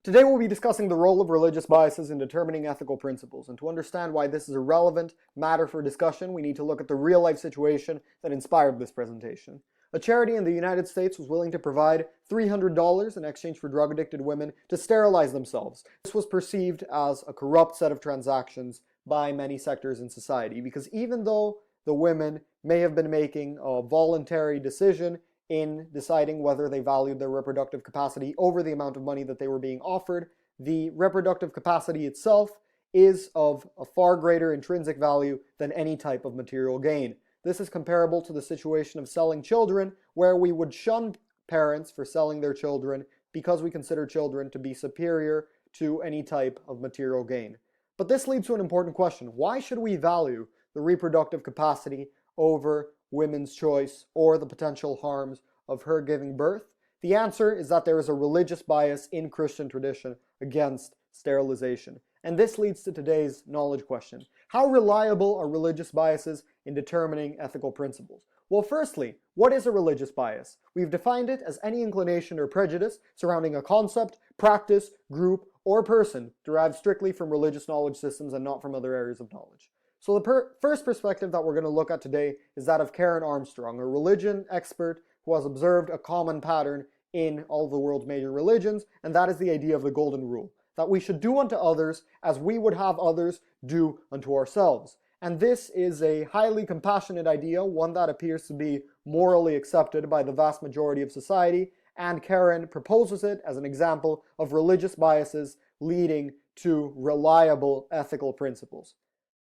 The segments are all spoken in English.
Today we'll be discussing the role of religious biases in determining ethical principles, and to understand why this is a relevant matter for discussion, we need to look at the real-life situation that inspired this presentation. A charity in the United States was willing to provide $300 in exchange for drug-addicted women to sterilize themselves. This was perceived as a corrupt set of transactions by many sectors in society, because even though the women may have been making a voluntary decision in deciding whether they valued their reproductive capacity over the amount of money that they were being offered, the reproductive capacity itself is of a far greater intrinsic value than any type of material gain. This is comparable to the situation of selling children, where we would shun parents for selling their children because we consider children to be superior to any type of material gain. But this leads to an important question. Why should we value the reproductive capacity over women's choice or the potential harms of her giving birth? The answer is that there is a religious bias in Christian tradition against sterilization. And this leads to today's knowledge question. How reliable are religious biases in determining ethical principles? Well, firstly, what is a religious bias? We've defined it as any inclination or prejudice surrounding a concept, practice, group, or person derived strictly from religious knowledge systems and not from other areas of knowledge. So the first perspective that we're going to look at today is that of Karen Armstrong, a religion expert who has observed a common pattern in all of the world's major religions, and that is the idea of the golden rule, that we should do unto others as we would have others do unto ourselves. And this is a highly compassionate idea, one that appears to be morally accepted by the vast majority of society, and Karen proposes it as an example of religious biases leading to reliable ethical principles.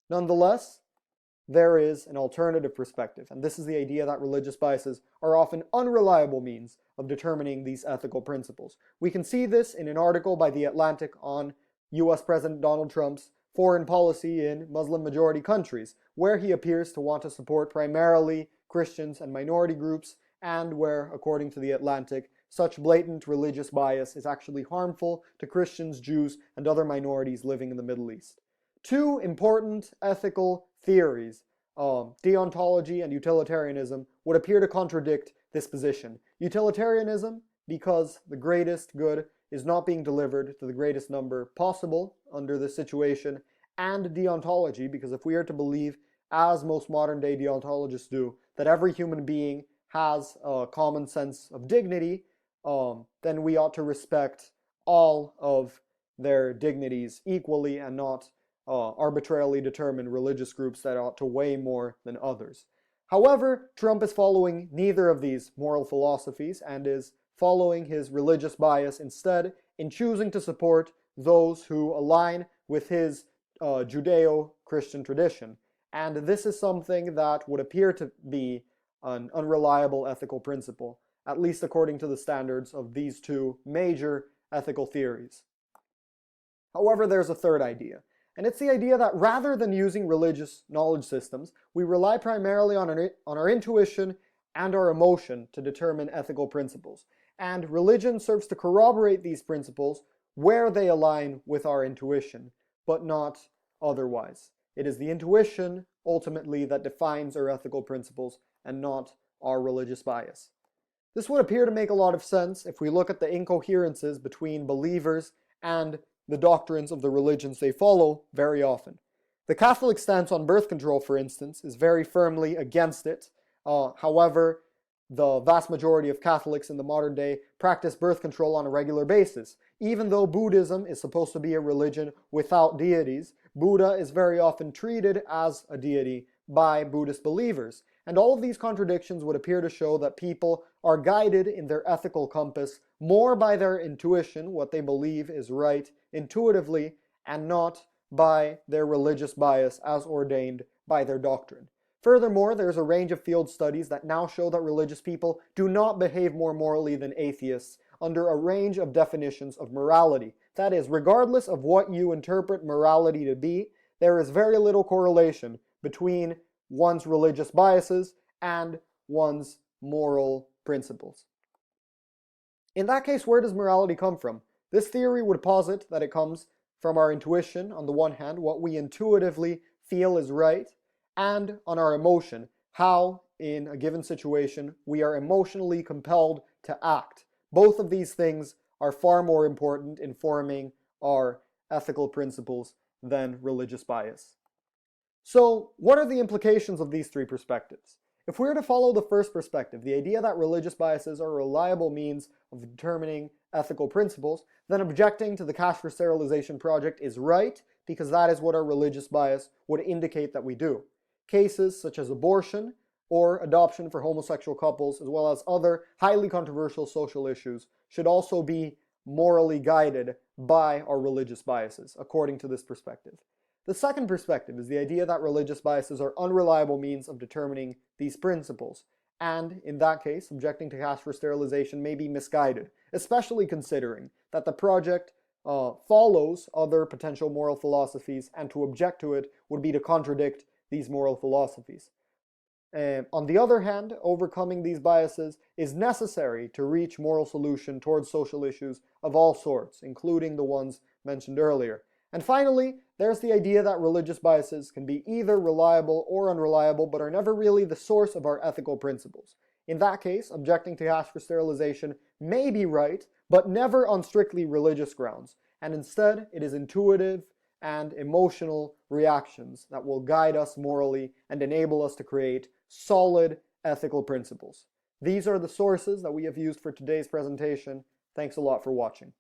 Nonetheless, there is an alternative perspective, and this is the idea that religious biases are often unreliable means of determining these ethical principles. We can see this in an article by The Atlantic on US President Donald Trump's foreign policy in Muslim-majority countries, where he appears to want to support primarily Christians and minority groups, and where, according to The Atlantic, such blatant religious bias is actually harmful to Christians, Jews, and other minorities living in the Middle East. Two important ethical theories, deontology and utilitarianism, would appear to contradict this position. Utilitarianism, because the greatest good is not being delivered to the greatest number possible under this situation, and deontology, because if we are to believe, as most modern day deontologists do, that every human being has a common sense of dignity, then we ought to respect all of their dignities equally and not arbitrarily determine religious groups that ought to weigh more than others. However, Trump is following neither of these moral philosophies and is following his religious bias instead in choosing to support those who align with his Judeo-Christian tradition. And this is something that would appear to be an unreliable ethical principle, at least according to the standards of these two major ethical theories. However, there's a third idea. And it's the idea that rather than using religious knowledge systems, we rely primarily on our intuition and our emotion to determine ethical principles. And religion serves to corroborate these principles where they align with our intuition, but not otherwise. It is the intuition, ultimately, that defines our ethical principles and not our religious bias. This would appear to make a lot of sense if we look at the incoherences between believers and the doctrines of the religions they follow very often. The Catholic stance on birth control, for instance, is very firmly against it. However, the vast majority of Catholics in the modern day practice birth control on a regular basis. Even though Buddhism is supposed to be a religion without deities, Buddha is very often treated as a deity by Buddhist believers. And all of these contradictions would appear to show that people are guided in their ethical compass more by their intuition, what they believe is right intuitively, and not by their religious bias as ordained by their doctrine. Furthermore, there's a range of field studies that now show that religious people do not behave more morally than atheists under a range of definitions of morality. That is, regardless of what you interpret morality to be, there is very little correlation between one's religious biases and one's moral principles. In that case, where does morality come from? This theory would posit that it comes from our intuition, on the one hand, what we intuitively feel is right, and on our emotion, how, in a given situation, we are emotionally compelled to act. Both of these things are far more important in forming our ethical principles than religious bias. So, what are the implications of these three perspectives? If we were to follow the first perspective, the idea that religious biases are a reliable means of determining ethical principles, then objecting to the cash for sterilization project is right, because that is what our religious bias would indicate that we do. Cases such as abortion or adoption for homosexual couples, as well as other highly controversial social issues, should also be morally guided by our religious biases, according to this perspective. The second perspective is the idea that religious biases are unreliable means of determining these principles, and in that case, objecting to cash for sterilization may be misguided, especially considering that the project follows other potential moral philosophies, and to object to it would be to contradict these moral philosophies. On the other hand, overcoming these biases is necessary to reach moral solution towards social issues of all sorts, including the ones mentioned earlier. And finally, there's the idea that religious biases can be either reliable or unreliable, but are never really the source of our ethical principles. In that case, objecting to cash for sterilization may be right, but never on strictly religious grounds, and instead it is intuitive and emotional reactions that will guide us morally and enable us to create solid ethical principles. These are the sources that we have used for today's presentation. Thanks a lot for watching.